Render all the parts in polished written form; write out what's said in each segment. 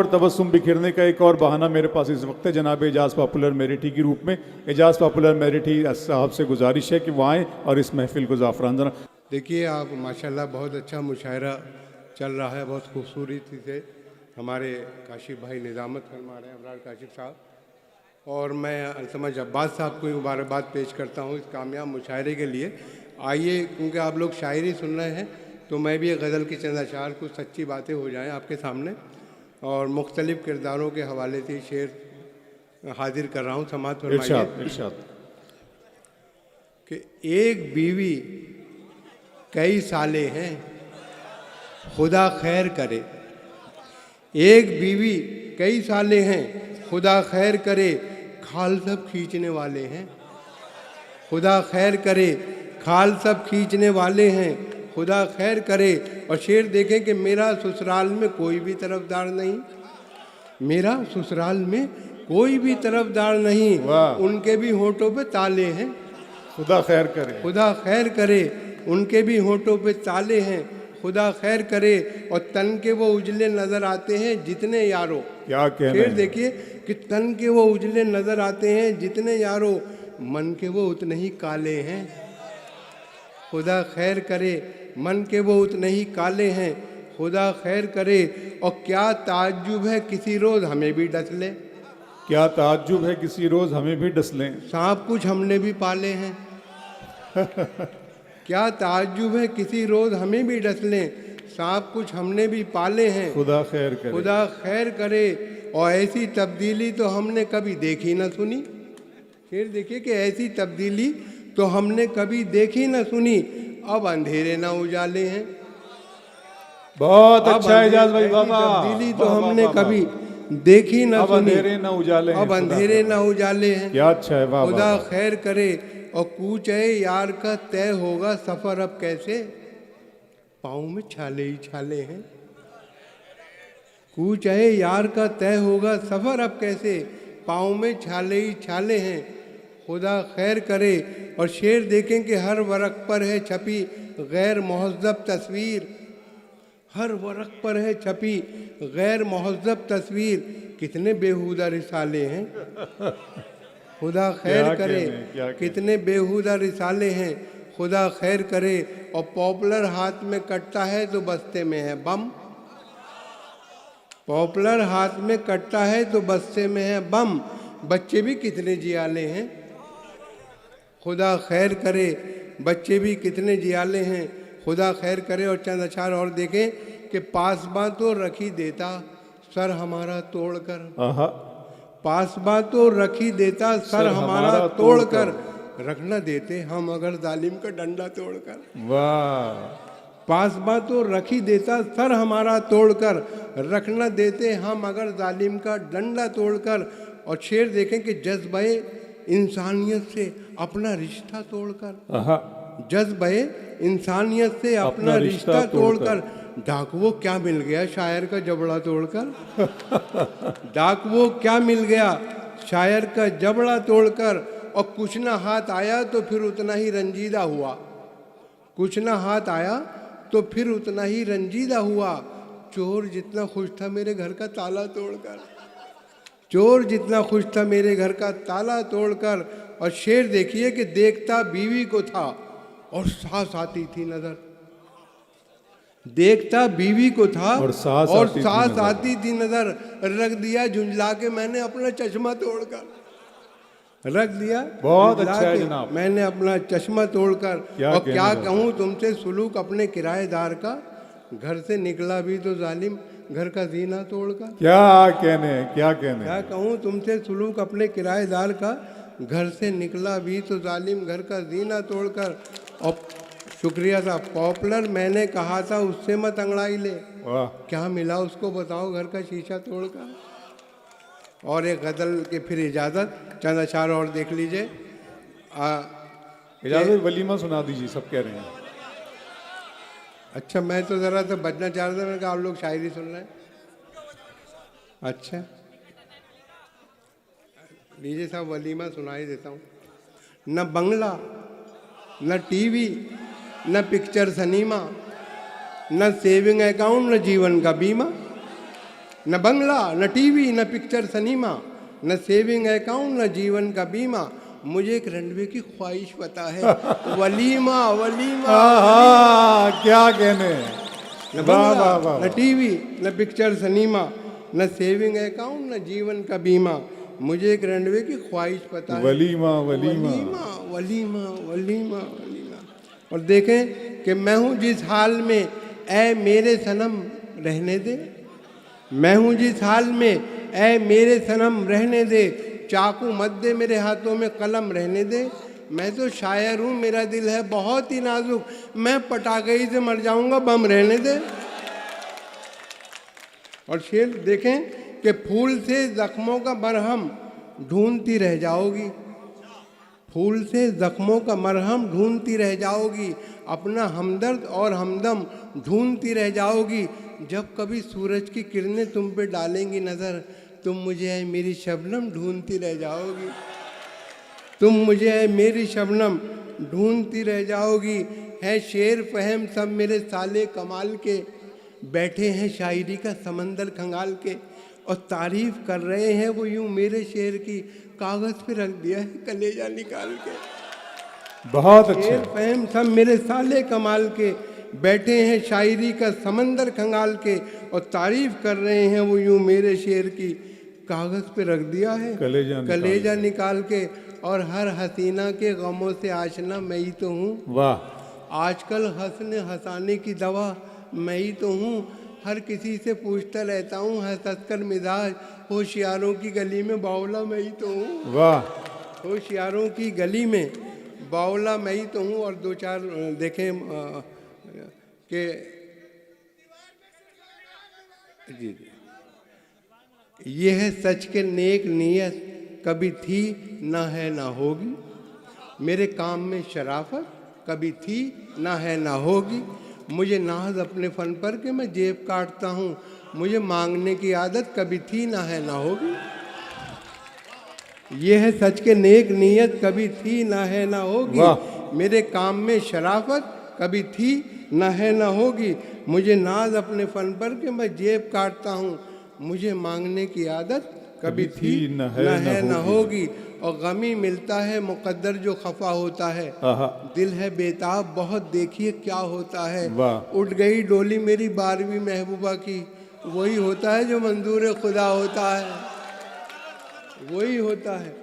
और तबस्सुम बिखेरने का एक और बहाना मेरे पास इस वक्त है। जनाब एजाज पॉपुलर मेरिटी के रूप में एजाज पॉपुलर मेरिटी साहब से गुजारिश है कि वो आएँ और इस महफिल को ज़ाफ़रान जना। देखिए आप माशाल्लाह बहुत अच्छा मुशायरा चल रहा है, बहुत खूबसूरती से हमारे काशिफ भाई निज़ामत फरमा रहे हैं, अबरार काशिफ साहब, और मैं अल्तमज अब्बास साहब को मुबारकबाद पेश करता हूँ इस कामयाब मुशायरे के लिए। आइए, क्योंकि आप लोग शायरी सुन रहे हैं तो मैं भी एक गज़ल की चंद अशार, कुछ सच्ची बातें हो जाएं आपके सामने, और मुख्तलिफ़ किरदारों के हवाले से शेर हाजिर कर रहा हूँ। समाअत फरमाइए। इरशाद कि एक बीवी कई साले हैं, खुदा खैर करे। एक बीवी कई साले हैं, खुदा खैर करे, खाल सब खींचने वाले हैं। खुदा खैर करे, खाल सब खींचने वाले हैं, खुदा खैर करे। और शेर देखें कि मेरा ससुराल में कोई भी तरफदार नहीं, मेरा ससुराल में कोई भी तरफदार नहीं, उनके भी होठों पे ताले हैं। खुदा खैर करे, खुदा खैर करे, उनके भी होठों पे ताले हैं, खुदा खैर करे। और तन के वो उजले नज़र आते हैं जितने यारों, क्या कहना फिर है? देखिए कि तन के वो उजले नज़र आते हैं जितने यारों, मन के वो उतने ही काले हैं। खुदा खैर करे, मन के वो उतने ही काले हैं, खुदा खैर करे। और क्या ताज्जुब है किसी रोज़ हमें भी डस ले, क्या ताज्जुब है किसी रोज़ हमें भी डस लें। सांप कुछ हमने भी पाले हैं। क्या ताज्जुब है किसी रोज़ हमें भी डस लें, सांप कुछ हमने भी पाले हैं। खुदा खैर करे, खुदा खैर करे। और ऐसी तब्दीली तो हमने कभी देखी न सुनी। फिर देखिए कि ऐसी तब्दीली तो हमने कभी देखी न सुनी, अब अंधेरे न उजाले हैं। बहुत अच्छा एजाज भाई, बाबा। तब्दीली तो हमने कभी देखी न अब सुनी, अंधेरे न उजाले हैं, अब अंधेरे न उजाले हैं। क्या अच्छा है, वाह खुदा वाह। खैर करे। और कूच है यार का तय होगा सफर अब कैसे, पाँव में छाले ही छाले हैं। कूच है यार का तय होगा सफर अब कैसे, पाँव में छाले ही छाले हैं। खुदा खैर करे। और शेर देखें कि हर वरक पर है छपी गैर महज़्ज़ब तस्वीर, हर वरक पर है छपी गैर महज़्ज़ब तस्वीर, कितने बेहुदा रिसाले हैं। खुदा खैर करे, कितने बेहुदा रिसाले हैं, खुदा खैर करे। और पॉपुलर हाथ में कटता है तो बस्ते में है बम, पॉपुलर हाथ में कटता है तो बस्ते में है बम, बच्चे भी कितने जियाले हैं। खुदा खैर करे, बच्चे भी कितने जियाले हैं, खुदा खैर करे। और चंद अशार और देखें कि पासबां तो रखी देता सर हमारा तोड़कर, पासबां तो रखी देता सर हमारा तोड़कर, रखना देते हम अगर जालिम का डंडा तोड़कर। वाह। पासबां तो रखी देता सर हमारा तोड़कर, रखना देते हम अगर जालिम का डंडा तोड़कर। और शेर देखें कि जज्बे इंसानियत से अपना रिश्ता तोड़कर, जज्बे इंसानियत से अपना रिश्ता तोड़कर, डाक वो क्या मिल गया शायर का जबड़ा तोड़कर, डाक वो क्या मिल गया शायर का जबड़ा तोड़कर। और कुछ ना हाथ आया तो फिर उतना ही रंजीदा हुआ, कुछ ना हाथ आया तो फिर उतना ही रंजीदा हुआ, चोर जितना खुश था मेरे घर का ताला तोड़कर, चोर जितना खुश था मेरे घर का ताला तोड़कर। और शेर देखिए कि देखता बीवी को था और सांस आती थी नजर, देखता बीवी को था और सांस आती थी नजर, रख दिया झुंझला के मैंने अपना चश्मा तोड़कर, रख दिया बहुत अच्छा है जनाब, मैंने अपना चश्मा तोड़कर। और क्या कहूँ तुमसे सुलूक अपने किराएदार का, घर से निकला भी तो जालिम घर का जीना तोड़कर। क्या कहने, क्या कहने, क्या कहूँ तुमसे सुलूक अपने किराएदार का, घर से निकला भी तो जालिम घर का जीना तोड़कर। और शुक्रिया साहब, पॉपुलर मैंने कहा था उससे मत अंगड़ाई ले, क्या मिला उसको बताओ घर का शीशा तोड़कर। और एक गज़ल के फिर इजाज़त, चंद अशार और देख लीजिए। इजाज़त वलीमा सुना दीजिए, सब कह रहे हैं। अच्छा, मैं तो ज़रा तो बचना चाह रहा था, मैंने कहा आप लोग शायरी सुन रहे हैं। अच्छा लीजिए साहब, वलीमा सुनाई देता हूँ। न बंगला, न टीवी, न पिक्चर सिनेमा, न सेविंग अकाउंट, न जीवन का बीमा, न बंगला, न टीवी, न पिक्चर सिनेमा, न सेविंग अकाउंट, न जीवन का बीमा, मुझे एक रनवे की ख्वाहिश पता है, वलीमा वलीमा। क्या कहने। न वाह बंगला, वाह वाह। न टीवी, न पिक्चर सिनेमा, न सेविंग अकाउंट, न जीवन का बीमा, मुझे एक रनवे की ख्वाहिश पता है, वलीमा वलीमा। वलीमा वलीमा वलीमा वलीमा। और देखें कि मैं हूँ जिस हाल में, ऐ मेरे सनम रहने दे, मैं हूँ जिस हाल में, ऐ मेरे सनम रहने दे, चाकू मत दे मेरे हाथों में, कलम रहने दे, मैं तो शायर हूँ, मेरा दिल है बहुत ही नाजुक, मैं पटाखे से मर जाऊंगा, बम रहने दे। और शेर देखें कि फूल से जख्मों का मरहम ढूंढती रह जाओगी, फूल से जख्मों का मरहम ढूंढती रह जाओगी, अपना हमदर्द और हमदम ढूंढती रह जाओगी, जब कभी सूरज की किरणें तुम पे डालेंगी नज़र, तुम मुझे है मेरी शबनम ढूंढती रह जाओगी, तुम मुझे है मेरी शबनम ढूंढती रह जाओगी। है शेर फहम सब मेरे साले कमाल के, बैठे हैं शायरी का समंदर खंगाल के, और तारीफ कर रहे हैं वो यूं मेरे शेर की, कागज़ पे रख दिया है कलेजा निकाल के। बहुत शेर अच्छा। फहम सब मेरे साले कमाल के, बैठे हैं शायरी का समंदर खंगाल के, और तारीफ कर रहे हैं वो यूं मेरे शेर की, कागज़ पे रख दिया है कलेजा निकाल के। और हर हसीना के गमों से आशना मैं ही तो हूँ, वाह। आजकल हंसने हंसाने की दवा मैं ही तो हूँ, हर किसी से पूछता रहता हूँ हंस हंस कर मिजाज, होशियारों की गली में बावला मैं ही तो हूँ, वाह। होशियारों की गली में बावला मैं ही तो हूँ। और दो चार देखें कि जी ये है सच के नेक नीयत कभी थी ना है ना होगी, मेरे काम में शराफत कभी थी ना है ना होगी, मुझे नाज अपने फन पर कि मैं जेब काटता हूँ, मुझे मांगने की आदत कभी थी ना है ना होगी। ये है सच के नेक नीयत कभी थी ना है ना होगी, मेरे काम में शराफत कभी थी ना है ना होगी, मुझे नाज अपने फन पर कि मैं जेब काटता हूँ, मुझे मांगने की आदत कभी थी न है न होगी। और गमी मिलता है मुकद्दर जो खफा होता है, दिल है बेताब बहुत देखिए क्या होता है, उठ गई डोली मेरी 12वीं महबूबा की, वही होता है जो मंजूर खुदा होता है, वही होता है।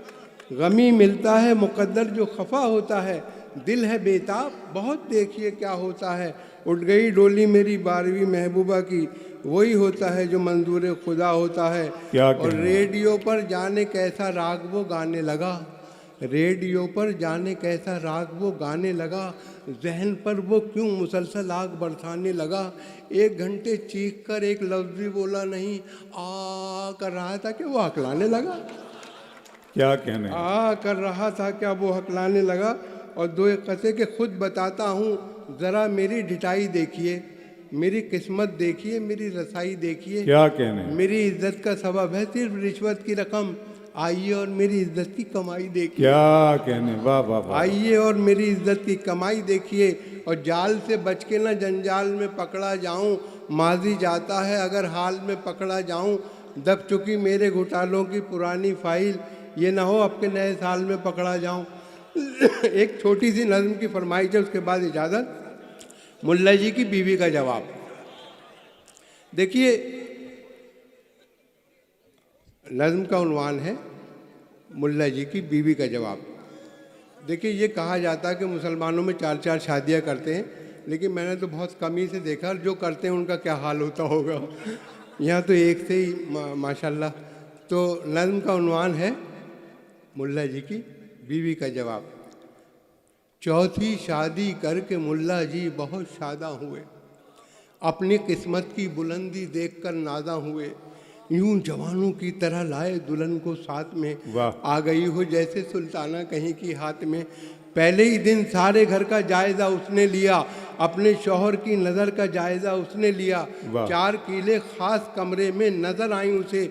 गमी मिलता है मुकद्दर जो खफा होता है, दिल है बेताब बहुत देखिए क्या होता है, उठ गई डोली मेरी 12वीं महबूबा की, वही होता है जो मंजूर खुदा होता है। और रेडियो पर जाने कैसा राग वो गाने लगा, रेडियो पर जाने कैसा राग वो गाने लगा, जहन पर वो क्यों मुसलसल आग बरसाने लगा, 1 घंटे चीख कर एक लफ्ज़ भी बोला नहीं, आ कर रहा था कि वो हकलाने लगा, क्या कहने, आ कर रहा था क्या वो हकलाने लगा। और 2 एक कसे के खुद बताता हूँ, ज़रा मेरी ढिठाई देखिए, मेरी किस्मत देखिए, मेरी रसाई देखिए, क्या कहने, मेरी इज्जत का सबब है सिर्फ रिश्वत की रकम, आइए और मेरी इज्जत की कमाई देखिए, क्या कहने, वाह वाह वाह। आइए और मेरी इज्जत की कमाई देखिए, और जाल से बच के न जंजाल में पकड़ा जाऊं, माजी जाता है अगर हाल में पकड़ा जाऊं, दब चुकी मेरे घोटालों की पुरानी फाइल, ये ना हो अब के नए साल में पकड़ा जाऊं। एक छोटी सी नज़्म की फरमाइश है, उसके बाद इजाज़त। मुल्ला जी की बीवी का जवाब। देखिए नज़्म का उन्वान है मुल्ला जी की बीवी का जवाब। देखिए ये कहा जाता है कि मुसलमानों में 4-4 शादियां करते हैं, लेकिन मैंने तो बहुत कम ही से देखा, जो करते हैं उनका क्या हाल होता होगा। यहाँ तो एक से ही माशाल्लाह। तो नज़्म का उन्वान है मुल्ला जी की बीवी का जवाब। चौथी शादी करके मुल्ला जी बहुत शादा हुए, अपनी किस्मत की बुलंदी देखकर नादा हुए, यूं जवानों की तरह लाए दुल्हन को साथ में, आ गई हो जैसे सुल्ताना कहीं की हाथ में। पहले ही दिन सारे घर का जायजा उसने लिया, अपने शौहर की नज़र का जायजा उसने लिया। 4 किले खास कमरे में नज़र आई उसे,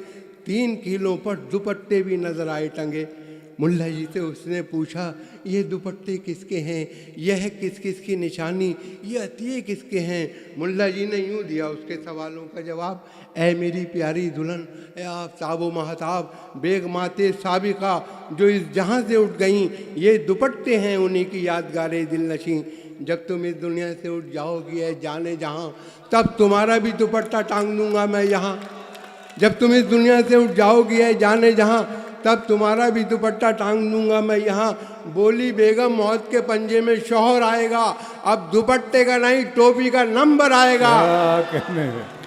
3 किलों पर दुपट्टे भी नज़र आए टंगे। मुल्ला जी से उसने पूछा, ये दुपट्टे किसके हैं, यह किस किस की निशानी, ये अतिये किसके हैं। मुल्ला जी ने यूँ दिया उसके सवालों का जवाब, ऐ मेरी प्यारी दुल्हन, ऐ आफ्ताब व महताब, बेग माते साबिका जो इस जहाँ से उठ गईं, ये दुपट्टे हैं उन्हीं की यादगारे दिल नशीं। जब तुम इस दुनिया से उठ जाओगी ऐ जाने जहाँ, तब तुम्हारा भी दुपट्टा टांग दूंगा मैं यहाँ। जब तुम इस दुनिया से उठ जाओगी ऐ जाने जहाँ, तब तुम्हारा भी दुपट्टा टांग दूंगा मैं यहाँ। बोली बेगम, मौत के पंजे में शौहर आएगा, अब दुपट्टे का नहीं टोपी का नंबर आएगा। क्या कहने हैं।